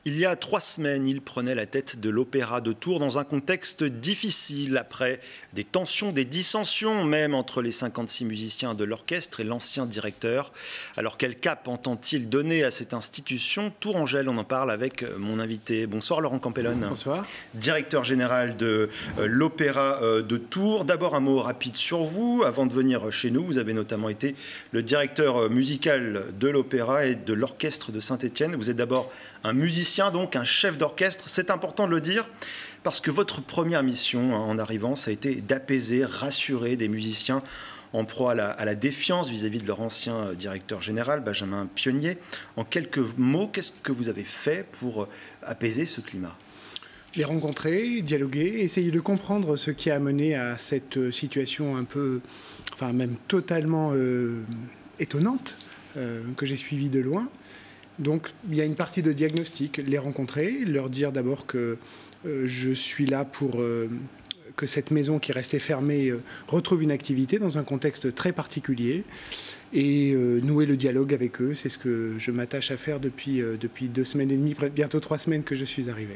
Il y a 3 semaines, il prenait la tête de l'Opéra de Tours dans un contexte difficile, après des tensions, des dissensions même entre les 56 musiciens de l'orchestre et l'ancien directeur. Alors quel cap entend-il donner à cette institution Tourangelle? On en parle avec mon invité. Bonsoir Laurent Campellone. Bonsoir. Directeur général de l'Opéra de Tours. D'abord un mot rapide sur vous. Avant de venir chez nous, vous avez notamment été le directeur musical de l'Opéra et de l'Orchestre de Saint-Étienne. Vous êtes d'abord un musicien, donc un chef d'orchestre. C'est important de le dire parce que votre première mission en arrivant, ça a été d'apaiser, rassurer des musiciens en proie à la défiance vis-à-vis de leur ancien directeur général, Benjamin Pionnier. En quelques mots, qu'est-ce que vous avez fait pour apaiser ce climat ? Les rencontrer, dialoguer, essayer de comprendre ce qui a mené à cette situation un peu, enfin même totalement étonnante, que j'ai suivie de loin. Donc il y a une partie de diagnostic, les rencontrer, leur dire d'abord que je suis là pour que cette maison qui restait fermée retrouve une activité dans un contexte très particulier et nouer le dialogue avec eux. C'est ce que je m'attache à faire depuis 2 semaines et demie, bientôt 3 semaines que je suis arrivé.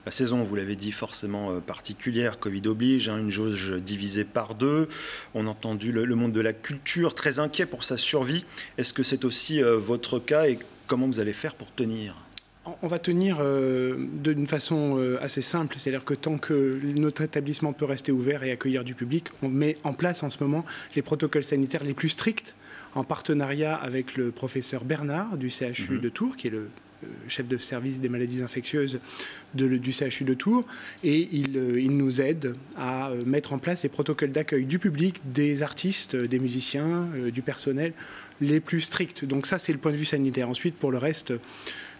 La saison, vous l'avez dit, forcément particulière, Covid oblige, une jauge divisée par 2. On a entendu le monde de la culture très inquiet pour sa survie. Est-ce que c'est aussi votre cas et comment vous allez faire pour tenir ? On va tenir d'une façon assez simple, c'est-à-dire que tant que notre établissement peut rester ouvert et accueillir du public, on met en place en ce moment les protocoles sanitaires les plus stricts en partenariat avec le professeur Bernard du CHU de Tours, qui est le chef de service des maladies infectieuses du CHU de Tours, et il nous aide à mettre en place les protocoles d'accueil du public, des artistes, des musiciens, du personnel les plus stricts. Donc ça, c'est le point de vue sanitaire. Ensuite, pour le reste,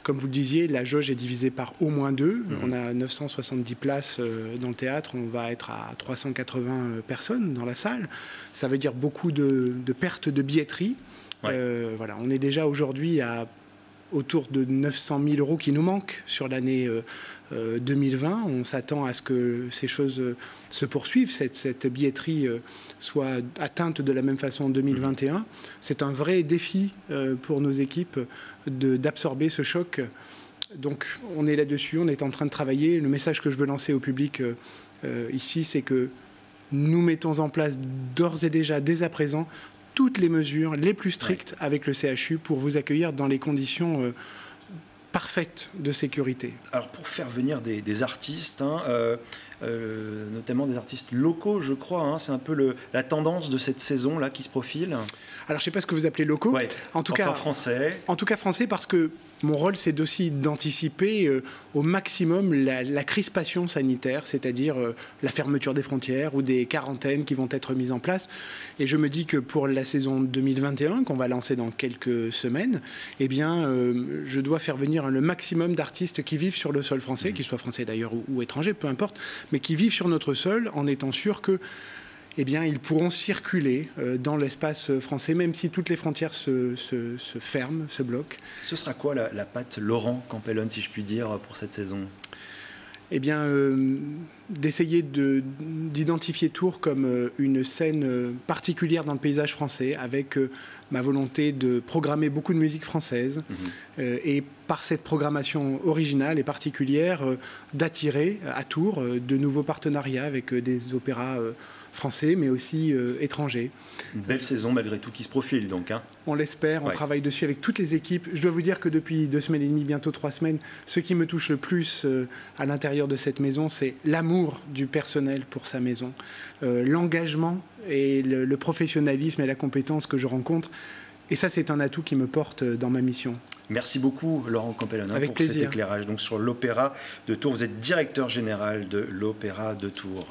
comme vous le disiez, la jauge est divisée par au moins 2. On a 970 places dans le théâtre. On va être à 380 personnes dans la salle. Ça veut dire beaucoup de pertes de billetterie. Ouais. Voilà, on est déjà aujourd'hui à autour de 900 000 euros qui nous manquent sur l'année 2020. On s'attend à ce que ces choses se poursuivent, cette billetterie soit atteinte de la même façon en 2021. C'est un vrai défi pour nos équipes d'absorber ce choc. Donc on est là-dessus, on est en train de travailler. Le message que je veux lancer au public ici, c'est que nous mettons en place d'ores et déjà, dès à présent, toutes les mesures les plus strictes avec le CHU pour vous accueillir dans les conditions parfaites de sécurité. Alors pour faire venir des artistes, notamment des artistes locaux, je crois, c'est un peu la tendance de cette saison-là qui se profile. Alors je ne sais pas ce que vous appelez locaux, en tout cas français. En tout cas français, parce que mon rôle, c'est aussi d'anticiper au maximum la crispation sanitaire, c'est-à-dire la fermeture des frontières ou des quarantaines qui vont être mises en place. Et je me dis que pour la saison 2021, qu'on va lancer dans quelques semaines, eh bien, je dois faire venir le maximum d'artistes qui vivent sur le sol français, qu'ils soient français d'ailleurs ou étrangers, peu importe, mais qui vivent sur notre sol en étant sûrs que eh bien, ils pourront circuler dans l'espace français, même si toutes les frontières se ferment, se bloquent. Ce sera quoi la patte Laurent Campellone, si je puis dire, pour cette saison ? Eh bien, d'essayer d'identifier Tours comme une scène particulière dans le paysage français, avec ma volonté de programmer beaucoup de musique française, et par cette programmation originale et particulière, d'attirer à Tours de nouveaux partenariats avec des opéras français, mais aussi étrangers. Une belle saison malgré tout qui se profile donc. On l'espère, on travaille dessus avec toutes les équipes. Je dois vous dire que depuis 2 semaines et demie, bientôt 3 semaines, ce qui me touche le plus à l'intérieur de cette maison, c'est l'amour du personnel pour sa maison, l'engagement et le professionnalisme et la compétence que je rencontre. Et ça, c'est un atout qui me porte dans ma mission. Merci beaucoup Laurent Campellone pour cet éclairage donc, sur l'Opéra de Tours. Vous êtes directeur général de l'Opéra de Tours.